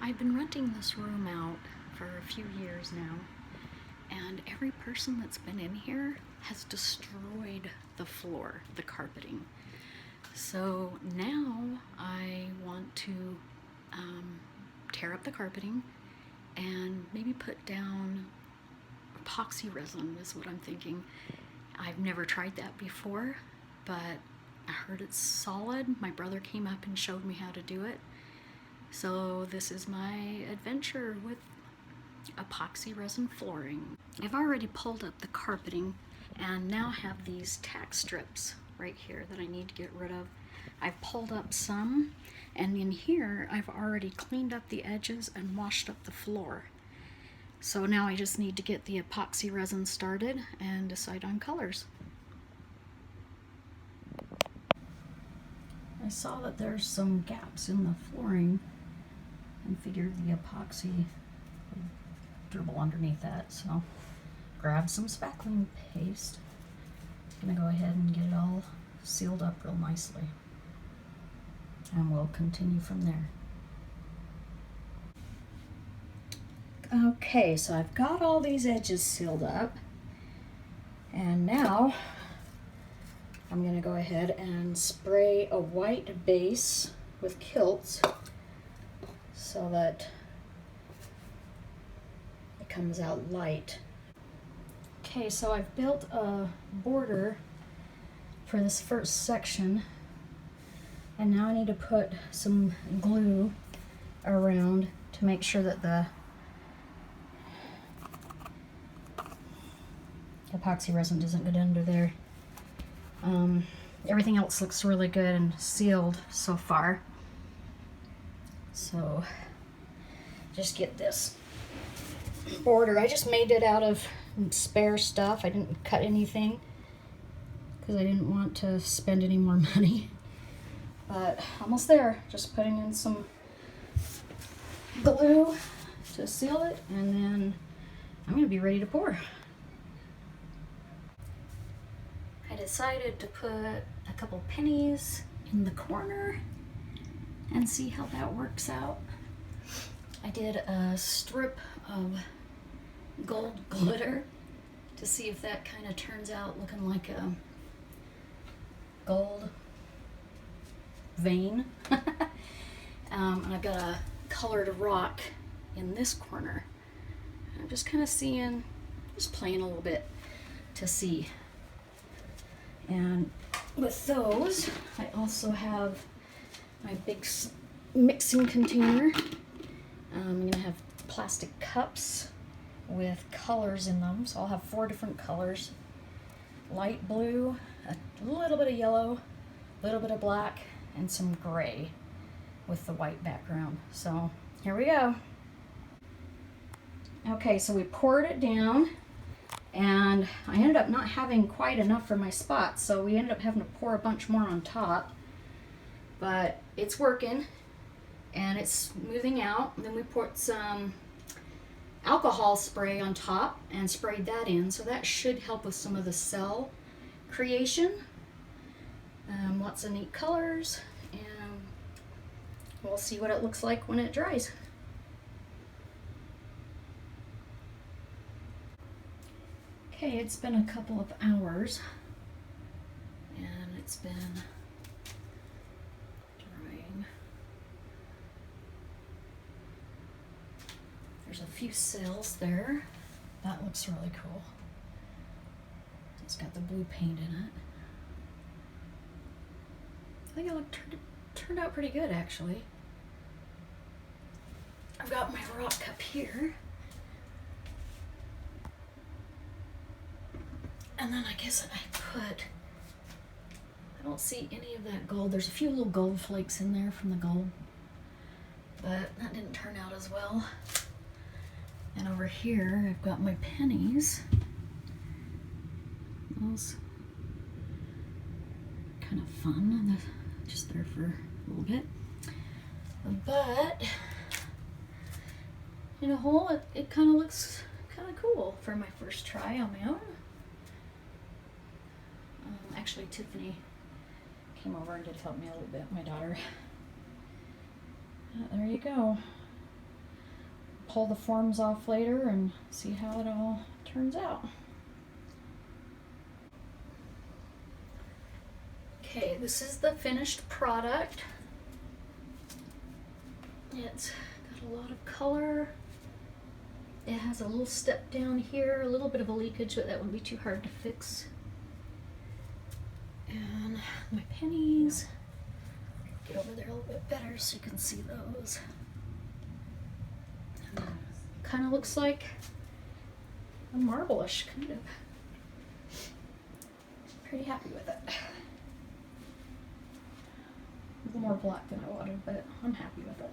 I've been renting this room out for a few years now, and every person that's been in here has destroyed the floor, the carpeting. So now I want to tear up the carpeting and maybe put down epoxy resin is what I'm thinking. I've never tried that before, but I heard it's solid. My brother came up and showed me how to do it. So this is my adventure with epoxy resin flooring. I've already pulled up the carpeting and now have these tack strips right here that I need to get rid of. I've pulled up some, and in here I've already cleaned up the edges and washed up the floor. So now I just need to get the epoxy resin started and decide on colors. I saw that there's some gaps in the flooring and figured the epoxy would dribble underneath that, so grab some spackling paste. I'm gonna go ahead and get it all sealed up real nicely, and we'll continue from there. Okay, so I've got all these edges sealed up, and now I'm gonna go ahead and spray a white base with Kilts so that it comes out light. Okay, so I've built a border for this first section, and now I need to put some glue around to make sure that the epoxy resin doesn't get under there. Everything else looks really good and sealed so far. So just get this border. I just made it out of spare stuff. I didn't cut anything because I didn't want to spend any more money. But almost there. Just putting in some glue to seal it, and then I'm going to be ready to pour. I decided to put a couple pennies in the corner and see how that works out. I did a strip of gold glitter to see if that kind of turns out looking like a gold vein. And I've got a colored rock in this corner. I'm just kind of seeing, just playing a little bit to see. And with those, I also have my big mixing container. I'm going to have plastic cups with colors in them. So I'll have 4 different colors. Light blue, a little bit of yellow, a little bit of black, and some gray with the white background. So here we go. Okay, so we poured it down, and I ended up not having quite enough for my spots, so we ended up having to pour a bunch more on top. But it's working, and it's smoothing out. And then we poured some alcohol spray on top and sprayed that in, so that should help with some of the cell creation. Lots of neat colors, and we'll see what it looks like when it dries. Okay, it's been a couple of hours, and it's been drying. There's a few cells there. That looks really cool. It's got the blue paint in it. I think it turned out pretty good, actually. I've got my rock cup here. And then I guess I don't see any of that gold. There's a few little gold flakes in there from the gold, but that didn't turn out as well. And over here, I've got my pennies. Those kind of fun, and just there for a little bit. But in a whole, it kind of looks kind of cool for my first try on my own. Actually, Tiffany came over and did help me a little bit, my daughter. There you go. pull the forms off later and see how it all turns out. Okay, this is the finished product. It's got a lot of color. It has a little step down here, a little bit of a leakage, but that wouldn't be too hard to fix. And my pennies. Get over there a little bit better so you can see those. Kind of looks like a marble-ish, kind of. Pretty happy with it. A little more black than I wanted, but I'm happy with it.